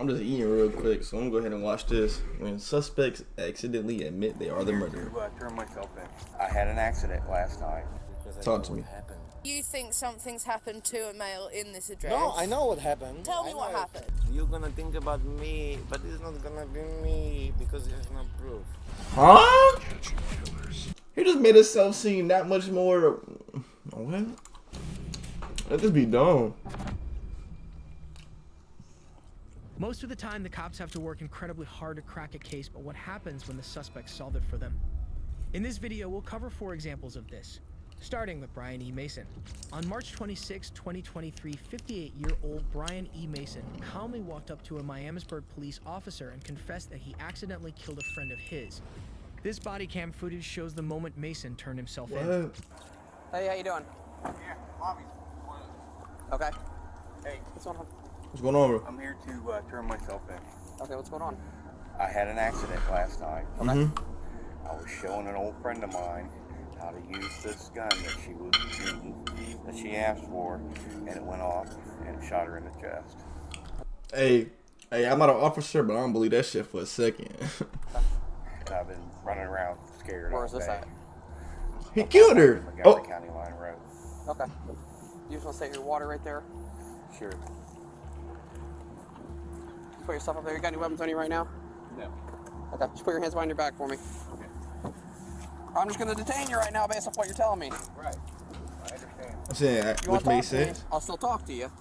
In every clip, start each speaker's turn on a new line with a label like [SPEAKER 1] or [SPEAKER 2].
[SPEAKER 1] I'm just eating real quick, so I'm gonna go ahead and watch this. When suspects accidentally admit they are the murderer.
[SPEAKER 2] Turn myself in. I had an accident last night.
[SPEAKER 1] Talk to me.
[SPEAKER 3] You think something's happened to a male in this address?
[SPEAKER 4] No, I know what happened.
[SPEAKER 3] Tell me what happened.
[SPEAKER 4] You're gonna think about me, but it's not gonna be me because there's no proof.
[SPEAKER 1] Huh? He just made himself seem that much more. What? Let this be done.
[SPEAKER 5] Most of the time, the cops have to work incredibly hard to crack a case, but what happens when the suspects solve it for them? In this video, we'll cover 4 examples of this, starting with Brian E. Mason. On March 26, 2023, 58-year-old Brian E. Mason calmly walked up to a Miamisburg police officer and confessed that he accidentally killed a friend of his. This body cam footage shows the moment Mason turned himself in.
[SPEAKER 6] Hey, how you doing?
[SPEAKER 2] Yeah, Bobby's.
[SPEAKER 6] Okay.
[SPEAKER 2] Hey,
[SPEAKER 6] What's going on?
[SPEAKER 1] What's going on, bro?
[SPEAKER 2] I'm here to turn myself in.
[SPEAKER 6] Okay, what's going on?
[SPEAKER 2] I had an accident last night.
[SPEAKER 6] Okay.
[SPEAKER 2] I was showing an old friend of mine how to use this gun that she was using, that she asked for, and it went off and it shot her in the chest.
[SPEAKER 1] Hey, I'm not an officer, but I don't believe that shit for a second.
[SPEAKER 2] And I've been running around scared.
[SPEAKER 6] Where is this at?
[SPEAKER 1] He killed her.
[SPEAKER 2] Montgomery County Line Road.
[SPEAKER 6] Okay. You just want to take your water right there?
[SPEAKER 2] Sure.
[SPEAKER 6] You put your stuff up there. You got any weapons on you right now?
[SPEAKER 2] No.
[SPEAKER 6] Okay. Just put your hands behind your back for me.
[SPEAKER 2] Okay.
[SPEAKER 6] I'm just going to detain you right now based off what you're telling me.
[SPEAKER 2] Right. I understand.
[SPEAKER 1] I'm saying,
[SPEAKER 6] You
[SPEAKER 1] which
[SPEAKER 6] want to
[SPEAKER 1] makes
[SPEAKER 6] talk to me?
[SPEAKER 1] sense.
[SPEAKER 6] I'll still talk to you.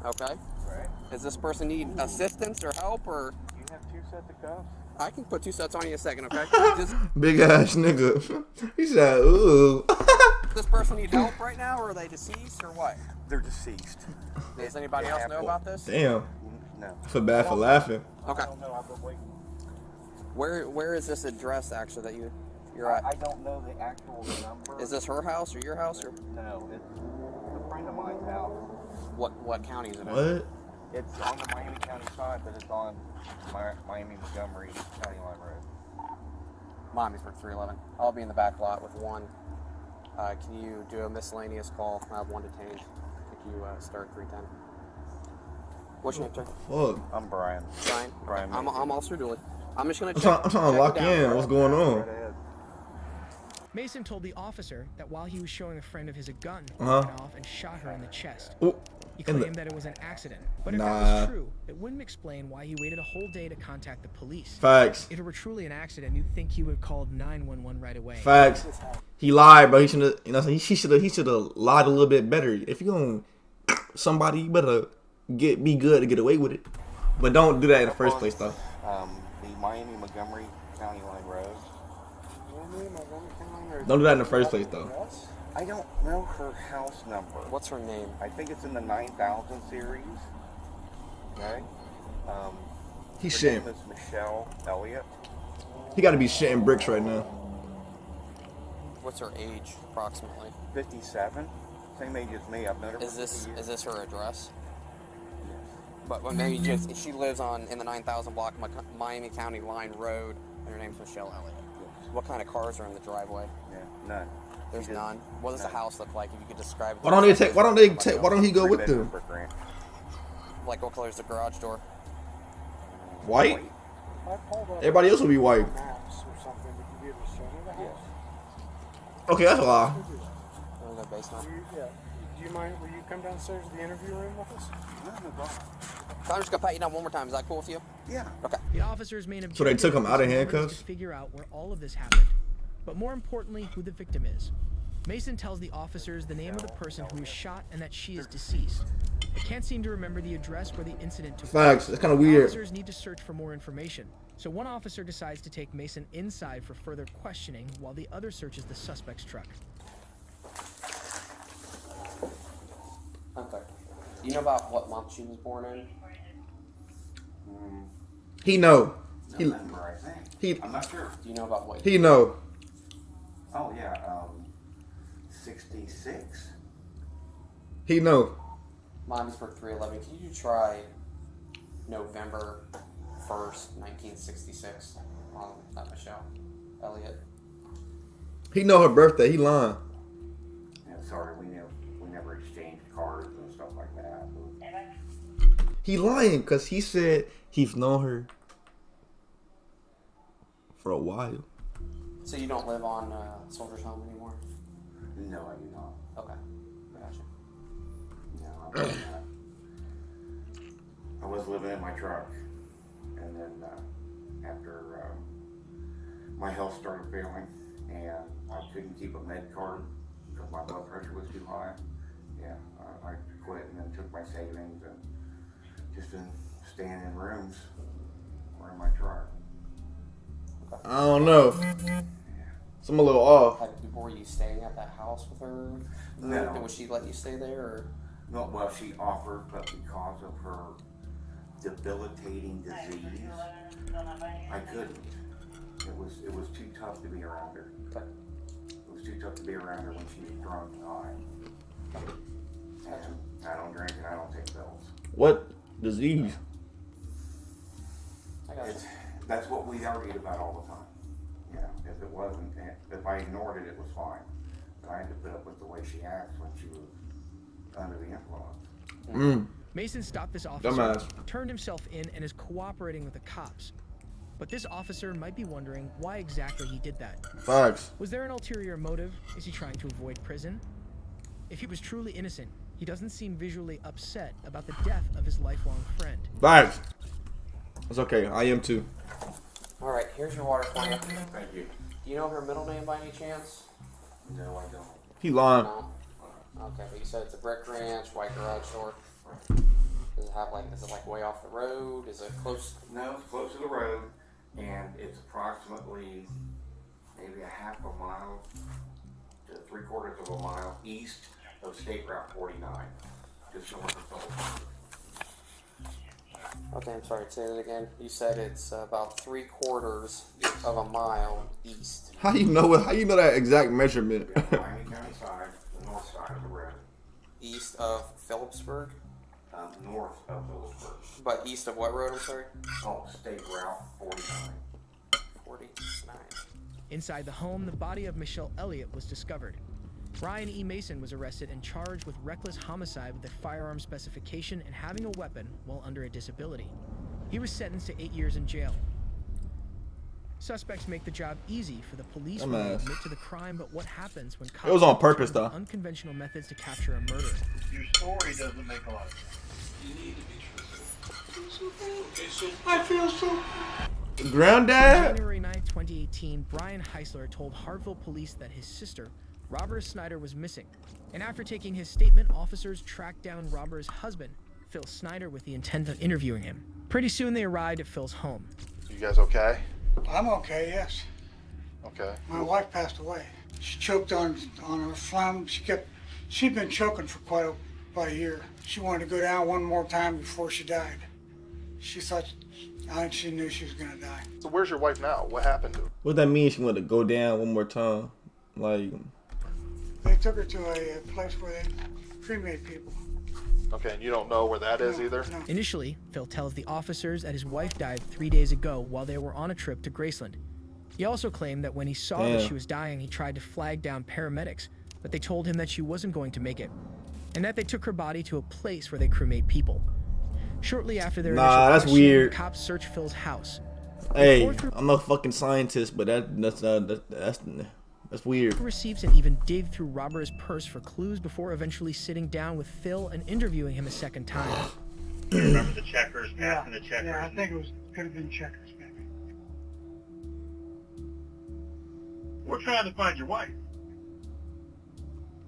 [SPEAKER 6] Okay.
[SPEAKER 2] Right.
[SPEAKER 6] Does this person need assistance or help or?
[SPEAKER 2] You have 2 sets of cuffs?
[SPEAKER 6] I can put 2 sets on you in a second, okay? Does
[SPEAKER 1] Big ass nigga. He said, ooh.
[SPEAKER 6] this person need help right now or are they deceased or what?
[SPEAKER 2] They're deceased.
[SPEAKER 6] Does anybody else know about this?
[SPEAKER 1] Damn.
[SPEAKER 2] No.
[SPEAKER 1] I feel bad for laughing.
[SPEAKER 6] Okay.
[SPEAKER 2] I don't know. I've been waiting.
[SPEAKER 6] Where is this address actually that you're at?
[SPEAKER 2] I don't know the actual number.
[SPEAKER 6] Is this her house or your house or
[SPEAKER 2] No, it's a friend of mine's house.
[SPEAKER 6] what county is it in?
[SPEAKER 1] What?
[SPEAKER 2] It's on the Miami County side, but it's on Miami Montgomery County Line Road.
[SPEAKER 6] Miamisburg 311. I'll be in the back lot with 1. Can you do a miscellaneous call? I have 1 detained. Could you start 310? What's your name, sir?
[SPEAKER 1] Fuck.
[SPEAKER 2] I'm Brian.
[SPEAKER 6] Brian.
[SPEAKER 2] Brian.
[SPEAKER 6] I'm Officer Dooley. I'm just gonna
[SPEAKER 1] I'm
[SPEAKER 6] check.
[SPEAKER 1] trying to lock in. What's going on?
[SPEAKER 2] Right ahead.
[SPEAKER 5] Mason told the officer that while he was showing a friend of his a gun, he
[SPEAKER 1] Uh-huh.
[SPEAKER 5] went off and shot her in the chest.
[SPEAKER 1] Ooh.
[SPEAKER 5] He
[SPEAKER 1] In the-
[SPEAKER 5] claimed that it was an accident, but if that
[SPEAKER 1] Nah.
[SPEAKER 5] was true, it wouldn't explain why he waited a whole day to contact the police.
[SPEAKER 1] Facts.
[SPEAKER 5] If it were truly an accident, you'd think he would have called 911 right away.
[SPEAKER 1] Facts. He lied, bro. He should have. You know, he should have lied a little bit better. If you're gonna somebody, you better be good to get away with it. But don't do that in the first place, though.
[SPEAKER 2] The Miami Montgomery County Line Road.
[SPEAKER 1] Don't do that in the first place, though.
[SPEAKER 2] I don't know her house number.
[SPEAKER 6] What's her name?
[SPEAKER 2] I think it's in the 9000 series. Okay.
[SPEAKER 1] He's
[SPEAKER 2] Her name
[SPEAKER 1] shitting.
[SPEAKER 2] is Michelle Elliott.
[SPEAKER 1] He got to be shitting bricks right now.
[SPEAKER 6] What's her age approximately?
[SPEAKER 2] 57. Same age as me. I've known her for 50 years.
[SPEAKER 6] Is this her address? But maybe just she lives in the 9000 block Miami County Line Road, and her name's Michelle Elliott. What kind of cars are in the driveway?
[SPEAKER 2] Yeah, none.
[SPEAKER 6] There's
[SPEAKER 2] She did-
[SPEAKER 6] none. What does the
[SPEAKER 2] none.
[SPEAKER 6] house look like? If you could describe it.
[SPEAKER 1] Why don't he go with them?
[SPEAKER 2] Brick ranch.
[SPEAKER 6] Like what color is the garage door?
[SPEAKER 1] White? Everybody else will be white. Okay, that's a lie.
[SPEAKER 6] Or the basement?
[SPEAKER 7] Do you mind, will you come downstairs to the interview room with us?
[SPEAKER 6] So I'm just gonna pat you down one more time. Is that cool with you?
[SPEAKER 2] Yeah.
[SPEAKER 6] Okay.
[SPEAKER 5] The officer's main
[SPEAKER 1] So they took him out of
[SPEAKER 5] was
[SPEAKER 1] handcuffs?
[SPEAKER 5] to figure out where all of this happened, but more importantly, who the victim is. Mason tells the officers the name of the person who was shot and that she is deceased. They can't seem to remember the address where the incident took
[SPEAKER 1] Facts.
[SPEAKER 5] place.
[SPEAKER 1] That's kind of weird.
[SPEAKER 5] Officers need to search for more information. So one officer decides to take Mason inside for further questioning while the other searches the suspect's truck.
[SPEAKER 6] Okay. Do you know about what month she was born in?
[SPEAKER 1] He know.
[SPEAKER 2] November, I think.
[SPEAKER 1] He
[SPEAKER 2] I'm not sure.
[SPEAKER 6] Do you know about what?
[SPEAKER 1] he know.
[SPEAKER 2] Oh, yeah. 66.
[SPEAKER 1] He know.
[SPEAKER 6] Miamisburg 311. Can you try November 1st, 1966 on that Michelle Elliott?
[SPEAKER 1] He know her birthday. He lying.
[SPEAKER 2] Yeah, sorry, we never exchanged cards and stuff like that.
[SPEAKER 1] He lying because he said he's known her for a while.
[SPEAKER 6] So you don't live on Soldier's Home anymore?
[SPEAKER 2] No, I do not.
[SPEAKER 6] Okay, gotcha.
[SPEAKER 2] No, I was living in my truck, and then after my health started failing, and I couldn't keep a med card because my blood pressure was too high. Yeah, I quit and then took my savings and just been staying in rooms or in my truck.
[SPEAKER 1] I don't know. So I'm a little off.
[SPEAKER 6] Were you staying at that house with her?
[SPEAKER 2] No.
[SPEAKER 6] Would she let you stay there? Or?
[SPEAKER 2] No, well, she offered, but because of her debilitating disease, I couldn't. It was too tough to be around her.
[SPEAKER 6] Okay.
[SPEAKER 2] It was too tough to be around her when she was drunk and high. And I don't drink and I don't take pills.
[SPEAKER 1] What disease?
[SPEAKER 6] I got
[SPEAKER 2] It's, that's what we argued about all the time. You know, if it wasn't, if I ignored it, it was fine. But I had to put up with the way she acts when she was under the influence.
[SPEAKER 5] Mason stopped this officer,
[SPEAKER 1] Dumbass.
[SPEAKER 5] turned himself in, and is cooperating with the cops. But this officer might be wondering why exactly he did that.
[SPEAKER 1] Facts.
[SPEAKER 5] Was there an ulterior motive? Is he trying to avoid prison? If he was truly innocent, he doesn't seem visually upset about the death of his lifelong friend.
[SPEAKER 1] Facts. It's okay. I am too.
[SPEAKER 6] All right, here's your water for you.
[SPEAKER 2] Thank you.
[SPEAKER 6] Do you know her middle name by any chance?
[SPEAKER 2] No, I don't.
[SPEAKER 1] He lying.
[SPEAKER 6] No. Okay, but you said it's a brick ranch, white garage door. Does it have is it way off the road? Is it close?
[SPEAKER 2] No, it's close to the road, and it's approximately maybe a half a mile to 3/4 of a mile east of State Route 49, just north of Phillips.
[SPEAKER 6] Okay, I'm sorry, say that again. You said it's about 3/4 of a mile east.
[SPEAKER 1] How you know it? How you know that exact measurement?
[SPEAKER 2] Miami County side, the north side of the road.
[SPEAKER 6] East of Phillipsburg?
[SPEAKER 2] North of Phillipsburg.
[SPEAKER 6] But east of what road, I'm sorry?
[SPEAKER 2] Oh, State Route 49.
[SPEAKER 6] 49.
[SPEAKER 5] Inside the home, the body of Michelle Elliott was discovered. Brian E. Mason was arrested and charged with reckless homicide with a firearm specification and having a weapon while under a disability. He was sentenced to 8 years in jail. Suspects make the job easy for the police when they
[SPEAKER 1] Dumbass.
[SPEAKER 5] admit to the crime, but what happens when cops
[SPEAKER 1] was on
[SPEAKER 5] turn
[SPEAKER 1] purpose,
[SPEAKER 5] to
[SPEAKER 1] though.
[SPEAKER 5] unconventional methods to capture a murderer?
[SPEAKER 8] Your story doesn't make a lot of sense.
[SPEAKER 9] You need to be truthful. Okay, so
[SPEAKER 8] I feel so.
[SPEAKER 5] On
[SPEAKER 1] Granddad?
[SPEAKER 5] January 9, 2018, Brian Heisler told Hartville police that his sister, Robert Snyder, was missing. And after taking his statement, officers tracked down Robert's husband, Phil Snyder, with the intent of interviewing him. Pretty soon they arrived at Phil's home.
[SPEAKER 8] You guys okay?
[SPEAKER 7] I'm okay, yes.
[SPEAKER 8] Okay.
[SPEAKER 7] My wife passed away. She choked on a phlegm. She'd been choking for about a year. She wanted to go down one more time before she died. I think she knew she was gonna die.
[SPEAKER 8] So where's your wife now? What happened to her?
[SPEAKER 1] What that mean? She wanted to go down one more time? Like,
[SPEAKER 7] They took her to a place where they cremate people.
[SPEAKER 8] Okay, and you don't know where that is
[SPEAKER 7] No,
[SPEAKER 8] either?
[SPEAKER 7] No.
[SPEAKER 5] Initially, Phil tells the officers that his wife died 3 days ago while they were on a trip to Graceland. He also claimed that when he saw that
[SPEAKER 1] Damn.
[SPEAKER 5] she was dying, he tried to flag down paramedics, but they told him that she wasn't going to make it, and that they took her body to a place where they cremate people. Shortly after their
[SPEAKER 1] Nah,
[SPEAKER 5] initial
[SPEAKER 1] that's
[SPEAKER 5] questioning,
[SPEAKER 1] weird.
[SPEAKER 5] the cops searched Phil's house.
[SPEAKER 1] hey,
[SPEAKER 5] Before through
[SPEAKER 1] I'm no fucking scientist, but that's weird.
[SPEAKER 5] receipts and even dig through Robert's purse for clues before eventually sitting down with Phil and interviewing him a second time.
[SPEAKER 8] You remember the checkers,
[SPEAKER 7] Yeah,
[SPEAKER 8] passing the checkers?
[SPEAKER 7] yeah, I think could have been checkers, maybe.
[SPEAKER 8] We're trying to find your wife.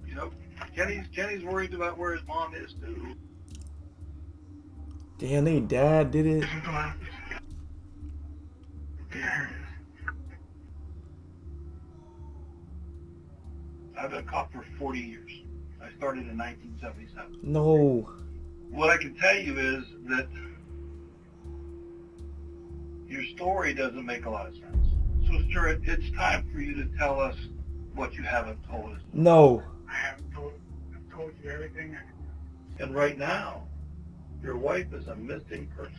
[SPEAKER 8] You know, Kenny's worried about where his mom is too.
[SPEAKER 1] Damn, they dad did it.
[SPEAKER 8] There it is. I've been a cop for 40 years. I started in 1977.
[SPEAKER 1] No.
[SPEAKER 8] What I can tell you is that your story doesn't make a lot of sense. So, sir, it's time for you to tell us what you haven't told us.
[SPEAKER 1] No.
[SPEAKER 7] I haven't told you everything.
[SPEAKER 8] And right now, your wife is a missing person.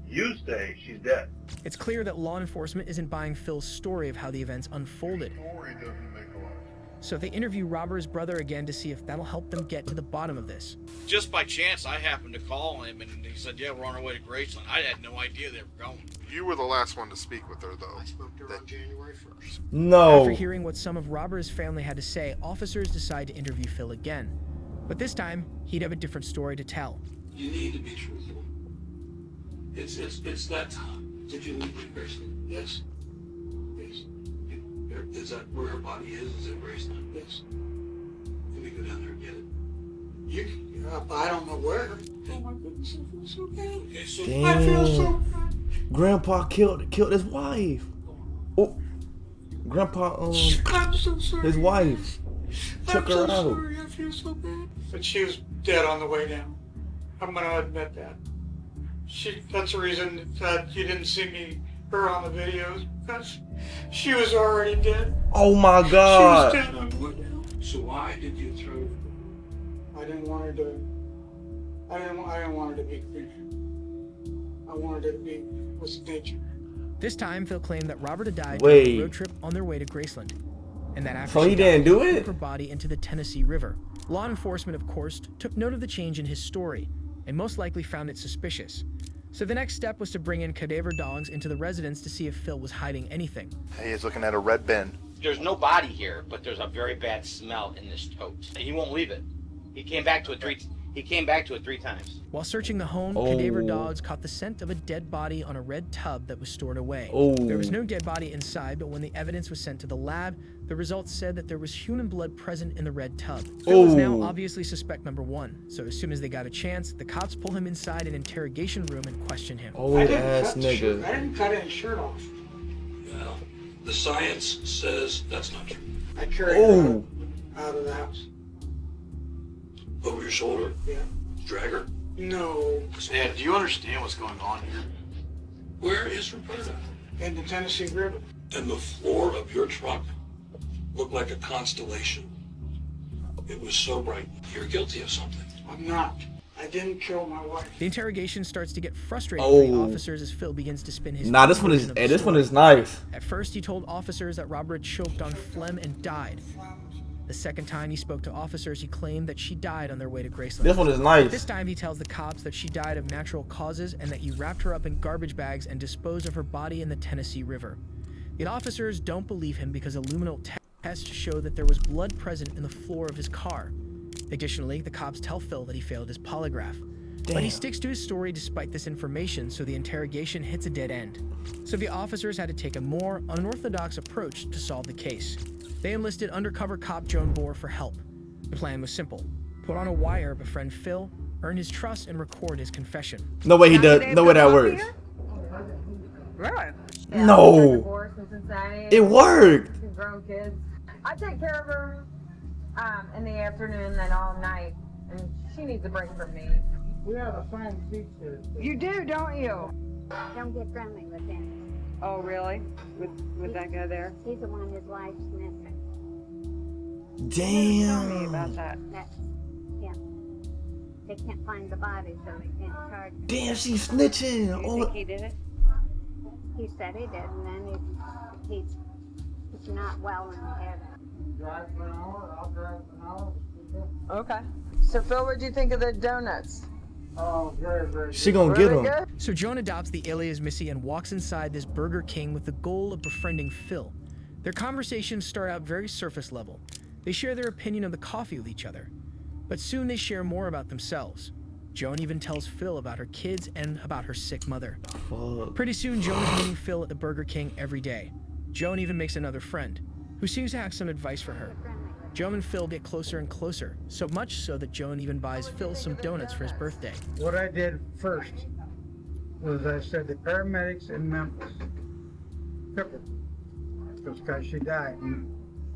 [SPEAKER 8] You say she's dead.
[SPEAKER 5] It's clear that law enforcement isn't buying Phil's story of how the events unfolded.
[SPEAKER 8] Story doesn't make a lot of sense.
[SPEAKER 5] So they interview Robert's brother again to see if that'll help them get to the bottom of this.
[SPEAKER 10] Just by chance, I happened to call him, and he said, yeah, we're on our way to Graceland. I had no idea they were going.
[SPEAKER 11] You were the last one to speak with her, though.
[SPEAKER 9] I spoke to her on January 1st.
[SPEAKER 1] No.
[SPEAKER 5] After hearing what some of Robert's family had to say, officers decide to interview Phil again. But this time, he'd have a different story to tell.
[SPEAKER 9] You need to be truthful. It's that time. Did you leave in Graceland? Yes. Yes. Is that where her body is? Is it Graceland? Yes. Can we go down there and get it?
[SPEAKER 7] I don't know where. Oh my goodness, I feel so bad.
[SPEAKER 9] Okay, so
[SPEAKER 1] Damn.
[SPEAKER 7] I feel so bad.
[SPEAKER 1] Grandpa killed his wife. Oh, Grandpa
[SPEAKER 7] I'm so sorry.
[SPEAKER 1] his wife took
[SPEAKER 7] I'm so
[SPEAKER 1] her out.
[SPEAKER 7] sorry. I feel so bad. But she was dead on the way down. I'm gonna admit that. That's the reason that you didn't see her on the videos, because she was already dead.
[SPEAKER 1] Oh my
[SPEAKER 7] She
[SPEAKER 1] God.
[SPEAKER 7] was dead on the way down.
[SPEAKER 9] So why did you throw?
[SPEAKER 7] I didn't want her to. I didn't want her to be free. I wanted her to be with nature.
[SPEAKER 5] This time, Phil claimed that Robert had died
[SPEAKER 1] Wait.
[SPEAKER 5] during a road trip on their way to Graceland, and that after
[SPEAKER 1] So
[SPEAKER 5] she
[SPEAKER 1] he didn't
[SPEAKER 5] died,
[SPEAKER 1] do
[SPEAKER 5] he
[SPEAKER 1] it?
[SPEAKER 5] took her body into the Tennessee River. Law enforcement, of course, took note of the change in his story, and most likely found it suspicious. So the next step was to bring in cadaver dogs into the residence to see if Phil was hiding anything.
[SPEAKER 11] He is looking at a red bin.
[SPEAKER 12] There's no body here, but there's a very bad smell in this tote. He won't leave it. He came back to it three times.
[SPEAKER 5] While searching the home, cadaver dogs caught the scent of a dead body on a red tub that was stored away.
[SPEAKER 1] Oh.
[SPEAKER 5] There was no dead body inside, but when the evidence was sent to the lab, the results said that there was human blood present in the red tub. Phil is now obviously suspect number one, so as soon as they got a chance, the cops pull him inside an interrogation room and question him.
[SPEAKER 1] Old ass nigga.
[SPEAKER 7] I didn't cut his shirt off.
[SPEAKER 9] Well, the science says that's not true.
[SPEAKER 7] I carried her out of the house.
[SPEAKER 9] Over your shoulder?
[SPEAKER 7] Yeah.
[SPEAKER 9] Drag her?
[SPEAKER 7] No.
[SPEAKER 10] Dad, do you understand what's going on here?
[SPEAKER 9] Where is Roberta?
[SPEAKER 7] In the Tennessee River.
[SPEAKER 9] And the floor of your truck looked like a constellation. It was so bright. You're guilty of something.
[SPEAKER 7] I'm not. I didn't kill my wife.
[SPEAKER 5] The interrogation starts to get frustrating for the officers as Phil begins to spin his.
[SPEAKER 1] Nah, this one is nice.
[SPEAKER 5] At first, he told officers that Robert choked on phlegm and died. The second time he spoke to officers, he claimed that she died on their way to Graceland.
[SPEAKER 1] This one is nice.
[SPEAKER 5] This time he tells the cops that she died of natural causes and that he wrapped her up in garbage bags and disposed of her body in the Tennessee River. Yet officers don't believe him because a luminal test showed that there was blood present in the floor of his car. Additionally, the cops tell Phil that he failed his polygraph. But he sticks to his story despite this information, so the interrogation hits a dead end. So the officers had to take a more unorthodox approach to solve the case. They enlisted undercover cop Joan Bohr for help. The plan was simple. Put on a wire, befriend Phil, earn his trust, and record his confession.
[SPEAKER 1] No way he does. No way that works.
[SPEAKER 13] Really?
[SPEAKER 1] No. It worked.
[SPEAKER 13] Two grown kids. I take care of her in the afternoon and all night, and she needs a break from me.
[SPEAKER 7] We have a fine feature.
[SPEAKER 13] You do, don't you?
[SPEAKER 14] Don't get friendly with him.
[SPEAKER 13] Oh, really? With that guy there?
[SPEAKER 14] He's the one his wife's missing.
[SPEAKER 13] Tell me
[SPEAKER 1] Damn.
[SPEAKER 13] about that.
[SPEAKER 14] That's him. They can't find the body, so they can't charge him.
[SPEAKER 1] Damn, she's snitching.
[SPEAKER 13] You think he did it?
[SPEAKER 14] He said he did, and then he's not well in the head.
[SPEAKER 7] Drive for an hour, I'll drive for an hour.
[SPEAKER 13] Okay. So, Phil, what'd you think of the donuts?
[SPEAKER 7] Oh, very, very
[SPEAKER 1] She gonna get him.
[SPEAKER 5] So Joan adopts the alias Missy and walks inside this Burger King with the goal of befriending Phil. Their conversations start out very surface level. They share their opinion of the coffee with each other. But soon they share more about themselves. Joan even tells Phil about her kids and about her sick mother.
[SPEAKER 1] Fuck.
[SPEAKER 5] Pretty soon, Joan is meeting Phil at the Burger King every day. Joan even makes another friend, who seems to have some advice for her. Joan and Phil get closer and closer, so much so that Joan even buys Phil some donuts for his birthday.
[SPEAKER 7] What I did first was I said the paramedics in Memphis took her because she died on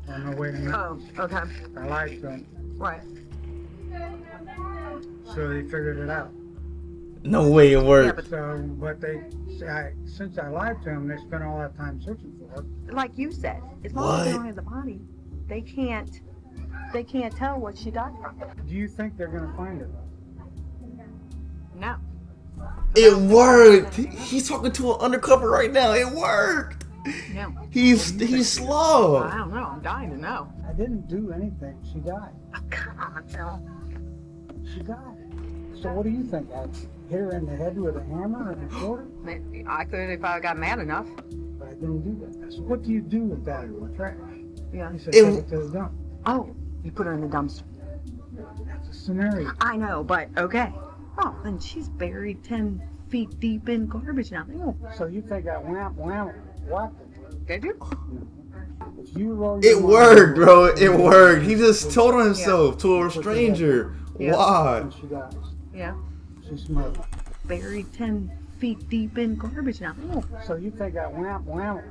[SPEAKER 7] her way to Memphis.
[SPEAKER 13] Oh, okay.
[SPEAKER 7] I lied to them,
[SPEAKER 13] Right.
[SPEAKER 7] so they figured it out.
[SPEAKER 1] No way it worked.
[SPEAKER 7] Since I lied to them, they spent all that time searching for her.
[SPEAKER 13] Like you said, as long as they
[SPEAKER 1] What?
[SPEAKER 13] don't have the body, they can't tell what she died from.
[SPEAKER 7] Do you think they're gonna find her?
[SPEAKER 13] No.
[SPEAKER 1] It worked. He's talking to an undercover right now. It worked.
[SPEAKER 13] No.
[SPEAKER 1] He's slow.
[SPEAKER 13] I don't know. I'm dying to know.
[SPEAKER 7] I didn't do anything. She died.
[SPEAKER 13] Oh, come on, Phil.
[SPEAKER 7] She died. So what do you think? I hit her in the head with a hammer and a shoulder?
[SPEAKER 13] I could if I got mad enough.
[SPEAKER 7] But I didn't do that. So what do you do with that in the trash?
[SPEAKER 13] Yeah.
[SPEAKER 7] You said take it to the dump.
[SPEAKER 13] Oh, you put her in the dumpster.
[SPEAKER 7] That's a scenario.
[SPEAKER 13] I know, but okay. Oh, and she's buried 10 feet deep in garbage now.
[SPEAKER 7] So you think I whacked it?
[SPEAKER 13] Did you?
[SPEAKER 7] If you roll your
[SPEAKER 1] It
[SPEAKER 7] mom
[SPEAKER 1] worked,
[SPEAKER 7] over
[SPEAKER 1] bro.
[SPEAKER 7] in
[SPEAKER 1] It
[SPEAKER 7] bed,
[SPEAKER 1] worked. He just told on himself to a
[SPEAKER 7] Put your
[SPEAKER 1] stranger.
[SPEAKER 13] Yeah.
[SPEAKER 1] Why?
[SPEAKER 7] And she dies.
[SPEAKER 13] Yeah.
[SPEAKER 7] She smothered.
[SPEAKER 13] Buried 10 feet deep in garbage now.
[SPEAKER 7] So you think I whacked it?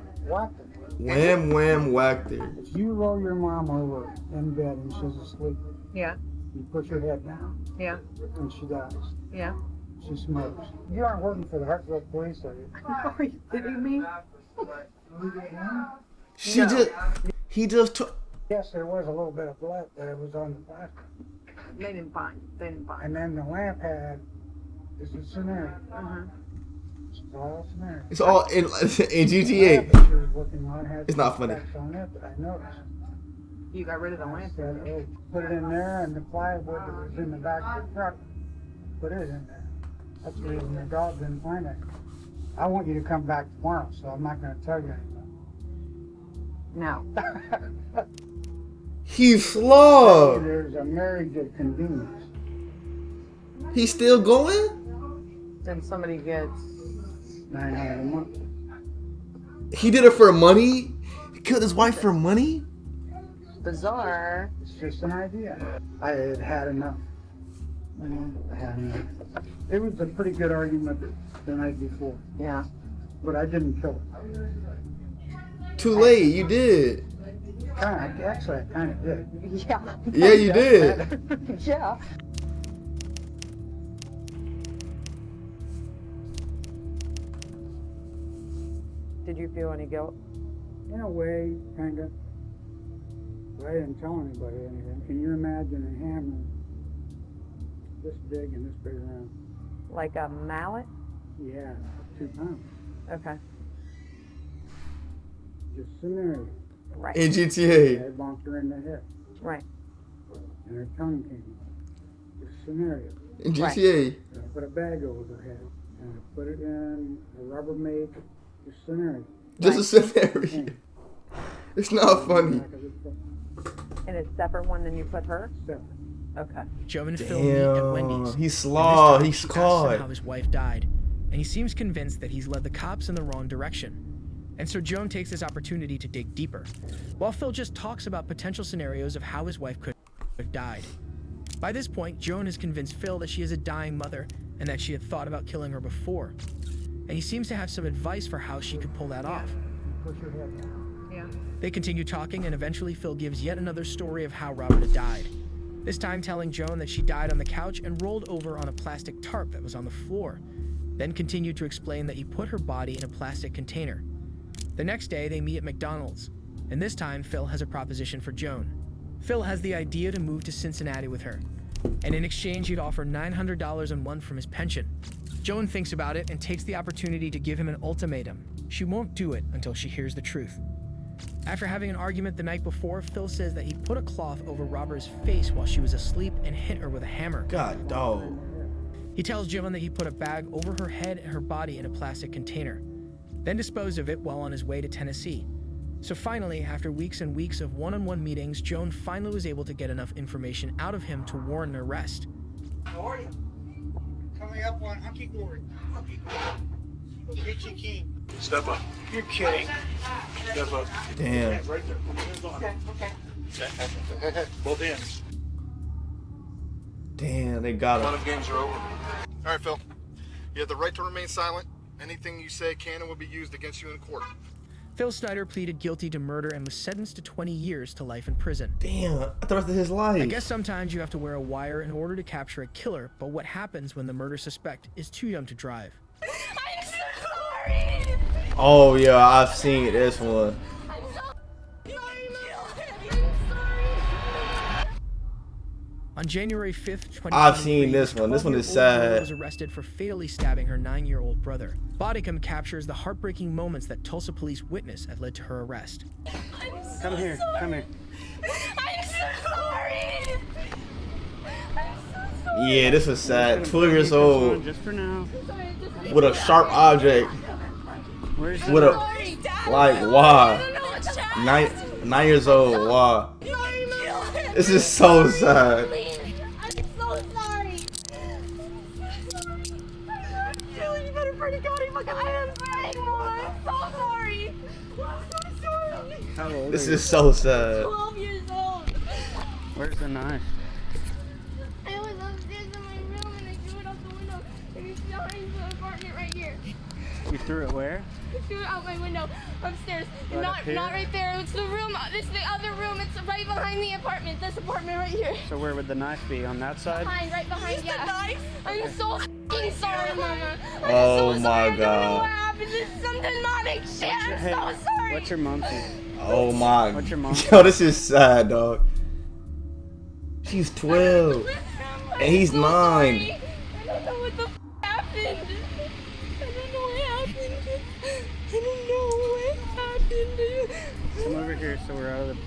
[SPEAKER 1] Wham, wham, whacked her.
[SPEAKER 7] If you roll your mom over in bed and she's asleep,
[SPEAKER 13] Yeah.
[SPEAKER 7] you put your head down
[SPEAKER 13] Yeah.
[SPEAKER 7] and she dies.
[SPEAKER 13] Yeah.
[SPEAKER 7] She smokes. You aren't working for the Hartsville Police, are you?
[SPEAKER 13] Are you kidding me?
[SPEAKER 1] He just took.
[SPEAKER 7] Yes, there was a little bit of blood, but it was on the plastic.
[SPEAKER 13] They didn't find.
[SPEAKER 7] And then the lamp had, this is a scenario. It's all a scenario.
[SPEAKER 1] It's all in
[SPEAKER 7] The
[SPEAKER 1] GTA.
[SPEAKER 7] lamp that she was working on had
[SPEAKER 1] It's not funny.
[SPEAKER 7] specs on it that I noticed.
[SPEAKER 13] You got rid of the
[SPEAKER 7] I
[SPEAKER 13] lamp.
[SPEAKER 7] said, oh, put it in there, and the plywood that was in the back of the truck, put it in there. That's the reason the dog didn't find it. I want you to come back tomorrow, so I'm not going to tell you anything.
[SPEAKER 13] No.
[SPEAKER 1] He's slow.
[SPEAKER 7] There's a marriage of convenience.
[SPEAKER 1] He's still going?
[SPEAKER 13] Then somebody gets
[SPEAKER 7] $900 a month.
[SPEAKER 1] He did it for money? He killed his wife for money?
[SPEAKER 13] bizarre.
[SPEAKER 7] It's just an idea. I had had enough. I had enough. It was a pretty good argument the night before.
[SPEAKER 13] Yeah.
[SPEAKER 7] But I didn't kill it.
[SPEAKER 1] Too late, you did.
[SPEAKER 7] Actually, I kind of did.
[SPEAKER 13] Yeah.
[SPEAKER 1] Yeah, you did.
[SPEAKER 13] Yeah. Did you feel any guilt?
[SPEAKER 7] In a way, kind of. But I didn't tell anybody anything. Can you imagine a hammer this big and this big around?
[SPEAKER 13] Like a mallet?
[SPEAKER 7] Yeah, 2 pounds.
[SPEAKER 13] Okay.
[SPEAKER 7] Just scenario.
[SPEAKER 13] Right.
[SPEAKER 1] In GTA.
[SPEAKER 7] I bonked her in the head.
[SPEAKER 13] Right.
[SPEAKER 7] And her tongue came out. Just scenario.
[SPEAKER 1] In GTA.
[SPEAKER 7] And I put a bag over her head. And I put it in a Rubbermaid. Just scenario.
[SPEAKER 1] Just a scenario. It's not funny.
[SPEAKER 13] And a separate one than you put her?
[SPEAKER 7] Separate.
[SPEAKER 13] Okay.
[SPEAKER 5] Joe and Phil meet at Wendy's.
[SPEAKER 1] He's
[SPEAKER 5] And this
[SPEAKER 1] slaw.
[SPEAKER 5] time,
[SPEAKER 1] He's
[SPEAKER 5] she asks him
[SPEAKER 1] caught.
[SPEAKER 5] how his wife died, and he seems convinced that he's led the cops in the wrong direction. And so Joan takes this opportunity to dig deeper, while Phil just talks about potential scenarios of how his wife could have died. By this point, Joan has convinced Phil that she is a dying mother and that she had thought about killing her before. And he seems to have some advice for how she could pull that off.
[SPEAKER 7] Push your head down.
[SPEAKER 13] Yeah.
[SPEAKER 5] They continue talking, and eventually Phil gives yet another story of how Robert had died. This time telling Joan that she died on the couch and rolled over on a plastic tarp that was on the floor. Then continued to explain that he put her body in a plastic container. The next day, they meet at McDonald's, and this time Phil has a proposition for Joan. Phil has the idea to move to Cincinnati with her, and in exchange he'd offer $900 a month from his pension. Joan thinks about it and takes the opportunity to give him an ultimatum. She won't do it until she hears the truth. After having an argument the night before, Phil says that he put a cloth over Robert's face while she was asleep and hit her with a hammer.
[SPEAKER 1] God, dog.
[SPEAKER 5] He tells Joan that he put a bag over her head and her body in a plastic container, then disposed of it while on his way to Tennessee. So finally, after weeks and weeks of one-on-one meetings, Joan finally was able to get enough information out of him to warrant an arrest.
[SPEAKER 7] How are you? Coming up on Hunky Gory. Peachy Keen.
[SPEAKER 9] Step up.
[SPEAKER 7] You're kidding.
[SPEAKER 9] Step up.
[SPEAKER 1] Damn.
[SPEAKER 9] Right there. Put your hands on it.
[SPEAKER 7] Okay.
[SPEAKER 9] Both hands.
[SPEAKER 1] Damn, they got
[SPEAKER 9] Fun
[SPEAKER 1] him.
[SPEAKER 9] of games are over.
[SPEAKER 11] All right, Phil. You have the right to remain silent. Anything you say can and will be used against you in court.
[SPEAKER 5] Phil Snyder pleaded guilty to murder and was sentenced to 20 years to life in prison.
[SPEAKER 1] Damn, I thought it was his life.
[SPEAKER 5] I guess sometimes you have to wear a wire in order to capture a killer, but what happens when the murder suspect is too young to drive?
[SPEAKER 15] I'm sorry.
[SPEAKER 1] Oh, yeah, I've seen this one.
[SPEAKER 5] On January 5th, 2023,
[SPEAKER 1] I've seen this one. This one is
[SPEAKER 5] 12-year-old girl
[SPEAKER 1] sad.
[SPEAKER 5] was arrested for fatally stabbing her 9-year-old brother. Bodycam captures the heartbreaking moments that Tulsa police witnessed that led to her arrest.
[SPEAKER 15] Come here.
[SPEAKER 7] Come here.
[SPEAKER 1] Yeah, this is sad. 12 years old
[SPEAKER 16] Just for now.
[SPEAKER 1] with a sharp object.
[SPEAKER 16] Where's
[SPEAKER 1] With a like why? 9 years old. Why? This is so sad.
[SPEAKER 15] I'm so sorry. Julie, you better pray to God he fucking I am sorry. I'm so sorry. I'm so sorry.
[SPEAKER 16] How old
[SPEAKER 1] This
[SPEAKER 16] are you?
[SPEAKER 1] is so sad.
[SPEAKER 15] 12 years old.
[SPEAKER 16] Where's the knife?
[SPEAKER 15] I was upstairs in my room and I threw it out the window and it's behind the apartment right here.
[SPEAKER 16] You threw it where?
[SPEAKER 15] I threw it out my window upstairs.
[SPEAKER 16] Right
[SPEAKER 15] not
[SPEAKER 16] up here?
[SPEAKER 15] not right there. It's the room. This is the other room. It's right behind the apartment. This apartment right here.
[SPEAKER 16] So where would the knife be? On that side?
[SPEAKER 15] Right behind. Yeah. I'm so f***ing sorry, Mama. I'm
[SPEAKER 1] Oh
[SPEAKER 15] so
[SPEAKER 1] my
[SPEAKER 15] sorry. I don't know
[SPEAKER 1] God.
[SPEAKER 15] what happened. This is some demonic shit. I'm
[SPEAKER 16] Hey,
[SPEAKER 15] so sorry.
[SPEAKER 16] what's your mom's name?
[SPEAKER 1] Oh my.
[SPEAKER 16] What's your mom?
[SPEAKER 1] Yo, this is sad, dog. She's 12 and he's 9.
[SPEAKER 15] I don't know what the f happened. I don't know what happened. I don't know what happened.
[SPEAKER 16] Come over here so we're out of the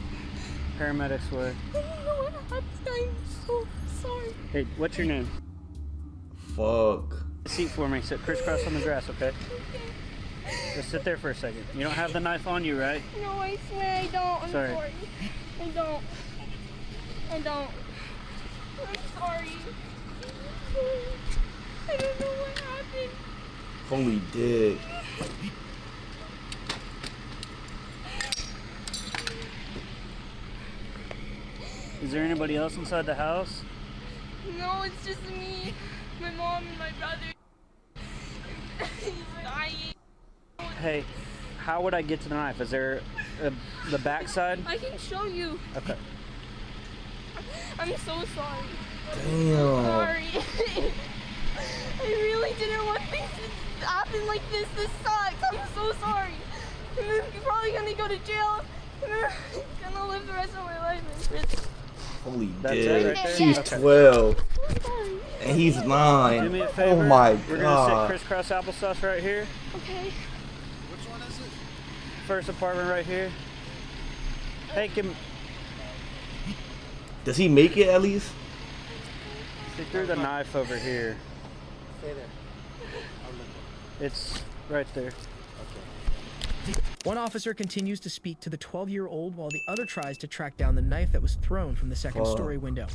[SPEAKER 16] paramedics way.
[SPEAKER 15] I don't know what happened. I'm so sorry.
[SPEAKER 16] Hey, what's your name?
[SPEAKER 1] Fuck.
[SPEAKER 16] Seat for me. Sit crisscross on the grass, okay? Just sit there for a second. You don't have the knife on you, right?
[SPEAKER 15] No, I swear I don't. I'm
[SPEAKER 16] Sorry.
[SPEAKER 15] sorry. I don't. I don't. I'm sorry. I don't know what happened.
[SPEAKER 1] Holy dick.
[SPEAKER 16] Is there anybody else inside the house?
[SPEAKER 15] No, it's just me, my mom, and my brother. He's dying.
[SPEAKER 16] Hey, how would I get to the knife? Is there the back side?
[SPEAKER 15] I can show you.
[SPEAKER 16] Okay.
[SPEAKER 15] I'm so sorry.
[SPEAKER 1] Damn.
[SPEAKER 15] Sorry. I really didn't want things to happen like this. This sucks. I'm so sorry. And then you're probably gonna go to jail. And then I'm gonna live the rest of my life in prison.
[SPEAKER 1] Holy
[SPEAKER 16] That's
[SPEAKER 1] dick.
[SPEAKER 16] it right there?
[SPEAKER 1] She's
[SPEAKER 16] Okay.
[SPEAKER 1] 12 and he's 9.
[SPEAKER 16] Do me a favor.
[SPEAKER 1] Oh my
[SPEAKER 16] We're gonna
[SPEAKER 1] God.
[SPEAKER 16] sit crisscross applesauce right here.
[SPEAKER 15] Okay.
[SPEAKER 11] Which one is it?
[SPEAKER 16] First apartment right here. Hey,
[SPEAKER 1] Does he make it at least?
[SPEAKER 16] She threw the knife over here.
[SPEAKER 4] Stay there.
[SPEAKER 16] It's right there.
[SPEAKER 5] One officer continues to speak to the 12-year-old while the other tries to track down the knife that was thrown from the second-story window.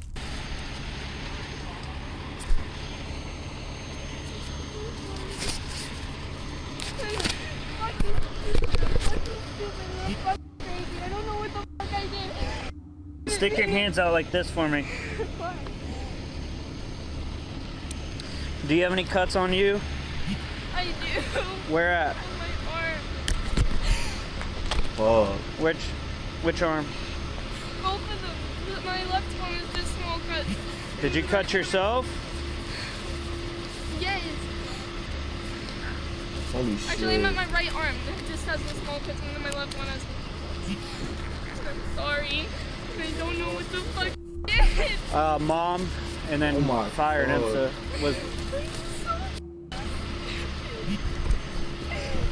[SPEAKER 15] I don't know what the fuck I did.
[SPEAKER 16] Stick your hands out like this for me.
[SPEAKER 15] Why?
[SPEAKER 16] Do you have any cuts on you?
[SPEAKER 15] I do.
[SPEAKER 16] Where at?
[SPEAKER 15] On my arm.
[SPEAKER 1] Fuck.
[SPEAKER 16] Which arm?
[SPEAKER 15] Both of them. My left one is just small cuts.
[SPEAKER 16] Did you cut yourself?
[SPEAKER 15] Yes.
[SPEAKER 1] Holy
[SPEAKER 15] Actually,
[SPEAKER 1] shit.
[SPEAKER 15] I'm at my right arm. It just has the small cuts, and then my left one has. I'm sorry. I don't know what the fuck it is.
[SPEAKER 16] Mom, and then fired him.
[SPEAKER 1] God.
[SPEAKER 16] So was.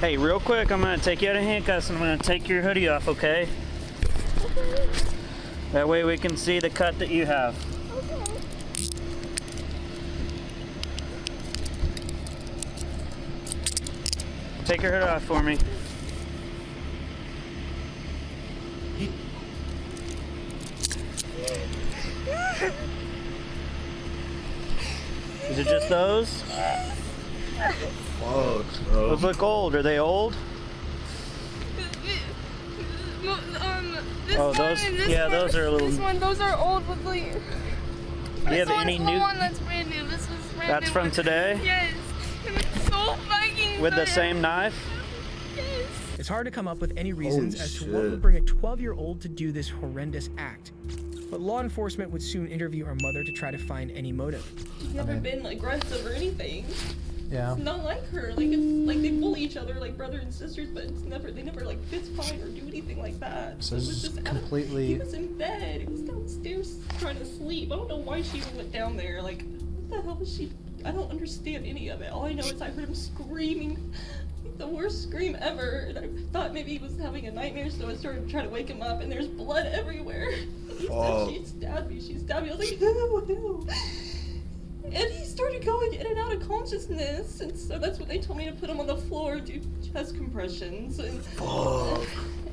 [SPEAKER 16] Hey, real quick, I'm gonna take you out of handcuffs and I'm gonna take your hoodie off, okay? That way we can see the cut that you have. Take your hood off for me. Is it just those?
[SPEAKER 1] Fuck, bro.
[SPEAKER 16] Those look old. Are they old?
[SPEAKER 15] This
[SPEAKER 16] Oh,
[SPEAKER 15] one
[SPEAKER 16] those-
[SPEAKER 15] and this
[SPEAKER 16] yeah,
[SPEAKER 15] one,
[SPEAKER 16] those are a little-
[SPEAKER 15] This one, those are old with like.
[SPEAKER 16] Do you have any
[SPEAKER 15] the
[SPEAKER 16] new?
[SPEAKER 15] one that's brand new. This was brand
[SPEAKER 16] That's
[SPEAKER 15] new.
[SPEAKER 16] from today?
[SPEAKER 15] Yes. And it's so fucking
[SPEAKER 16] With the
[SPEAKER 15] good.
[SPEAKER 16] same knife?
[SPEAKER 15] Yes.
[SPEAKER 5] It's hard to come up with any reasons
[SPEAKER 1] Holy
[SPEAKER 5] as to
[SPEAKER 1] shit.
[SPEAKER 5] what would bring a 12-year-old to do this horrendous act. But law enforcement would soon interview our mother to try to find any motive.
[SPEAKER 17] She's never been aggressive or anything.
[SPEAKER 5] Yeah.
[SPEAKER 17] It's not like her. Like it's like they bully each other like brother and sisters, but it's never they never like fist fight or do anything like that.
[SPEAKER 18] So
[SPEAKER 17] It
[SPEAKER 18] this
[SPEAKER 17] was
[SPEAKER 18] is
[SPEAKER 17] just
[SPEAKER 18] completely-
[SPEAKER 17] He was in bed. He was downstairs trying to sleep. I don't know why she even went down there. Like what the hell was she? I don't understand any of it. All I know is I heard him screaming. The worst scream ever, and I thought maybe he was having a nightmare, so I started trying to wake him up, and there's blood everywhere. He
[SPEAKER 1] Oh.
[SPEAKER 17] said she stabbed me. She stabbed me. I was like, who? And he started going in and out of consciousness, and so that's what they told me to put him on the floor, do chest compressions, and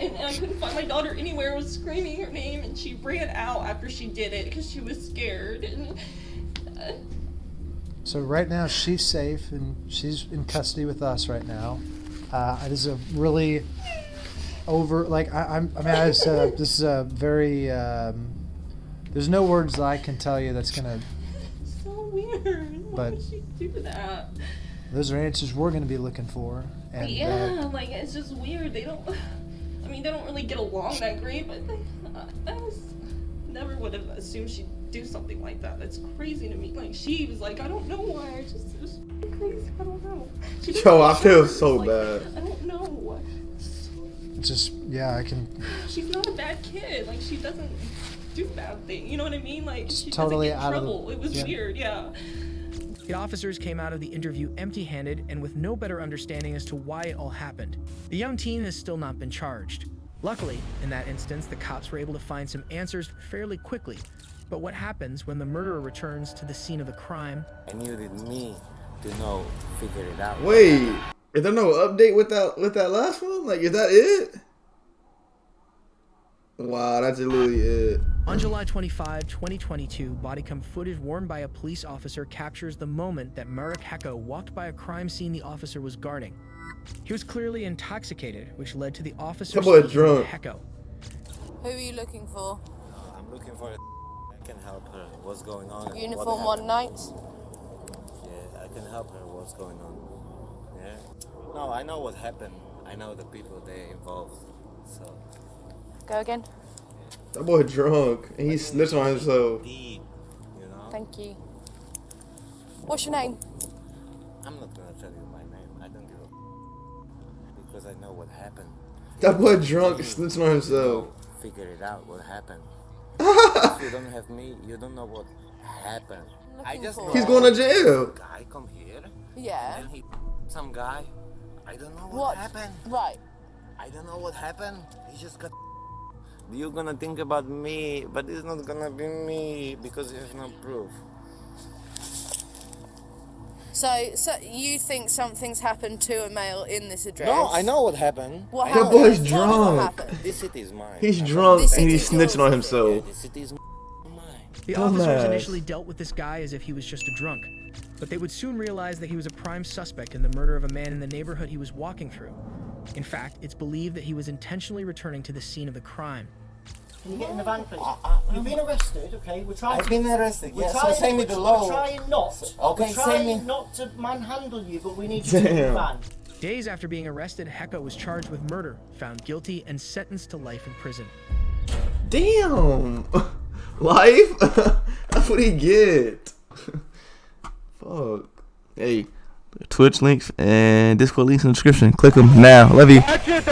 [SPEAKER 17] I couldn't find my daughter anywhere. I was screaming her name, and she ran out after she did it because she was scared. And
[SPEAKER 18] So right now she's safe and she's in custody with us right now. It is a really this is a very there's no words that I can tell you that's gonna.
[SPEAKER 17] So weird. Why would she do that?
[SPEAKER 18] Those are answers we're gonna be looking for. And
[SPEAKER 17] like it's just weird. They don't really get along that great, but I never would have assumed she'd do something like that. That's crazy to me. Like she was like, I don't know why. It was crazy. I don't know.
[SPEAKER 1] Yo, I feel so bad.
[SPEAKER 17] I don't know.
[SPEAKER 18] Just I can.
[SPEAKER 17] She's not a bad kid. Like she doesn't do bad things. You know what I mean? Like she
[SPEAKER 18] totally
[SPEAKER 17] doesn't get in trouble. It was weird. Yeah.
[SPEAKER 5] The officers came out of the interview empty-handed and with no better understanding as to why it all happened. The young teen has still not been charged. Luckily, in that instance, the cops were able to find some answers fairly quickly. But what happens when the murderer returns to the scene of the crime?
[SPEAKER 4] I needed me to figure it out.
[SPEAKER 1] Wait, is there no update with that last one? Like, is that it? Wow, that's literally it.
[SPEAKER 5] On July 25, 2022, bodycam footage worn by a police officer captures the moment that Marek Hecko walked by a crime scene the officer was guarding. He was clearly intoxicated, which led to the officer speaking to Hecko.
[SPEAKER 3] Who are you looking for?
[SPEAKER 4] I'm looking for I can help her. What's going on?
[SPEAKER 3] Uniform one night?
[SPEAKER 4] Yeah, I can help her. What's going on? Yeah. No, I know what happened. I know the people they involved. So.
[SPEAKER 3] Go again.
[SPEAKER 1] That boy drunk and he snitched on himself.
[SPEAKER 3] Thank you. What's your name?
[SPEAKER 4] I'm not gonna tell you my name. I don't give a because I know what happened.
[SPEAKER 1] That boy drunk snitching on himself.
[SPEAKER 4] Figure it out. What happened? If you don't have me, you don't know what happened. I just know
[SPEAKER 1] he's going to jail.
[SPEAKER 4] Guy come here.
[SPEAKER 3] Yeah.
[SPEAKER 4] And then some guy. I don't know what happened.
[SPEAKER 3] Right.
[SPEAKER 4] I don't know what happened. He just got. You're gonna think about me, but it's not gonna be me because you have no proof.
[SPEAKER 3] So you think something's happened to a male in this address?
[SPEAKER 4] No, I know what happened.
[SPEAKER 3] What
[SPEAKER 1] That
[SPEAKER 3] happened?
[SPEAKER 1] boy's
[SPEAKER 3] Tell me what
[SPEAKER 1] drunk.
[SPEAKER 3] happened.
[SPEAKER 4] This city is mine.
[SPEAKER 1] He's drunk and he's snitching on himself.
[SPEAKER 4] Yeah, this city is mine.
[SPEAKER 5] The officers initially dealt with this guy as if he was just a drunk, but they would soon realize that he was a prime suspect in the murder of a man in the neighborhood he was walking through. In fact, it's believed that he was intentionally returning to the scene of the crime.
[SPEAKER 19] Can you get in the van, please? You've been arrested, okay? We're trying.
[SPEAKER 4] I've been arrested.
[SPEAKER 19] We're
[SPEAKER 4] Yeah,
[SPEAKER 19] trying,
[SPEAKER 4] so send me the law.
[SPEAKER 19] We're trying not.
[SPEAKER 4] Okay,
[SPEAKER 19] we're
[SPEAKER 4] send
[SPEAKER 19] trying
[SPEAKER 4] me.
[SPEAKER 19] not to manhandle you, but we need you to get in the van.
[SPEAKER 5] Days after being arrested, Hecko was charged with murder, found guilty, and sentenced to life in prison.
[SPEAKER 1] Damn. Life? That's what he get. Fuck. Hey, Twitch links and Discord links in the description. Click them now. Love you.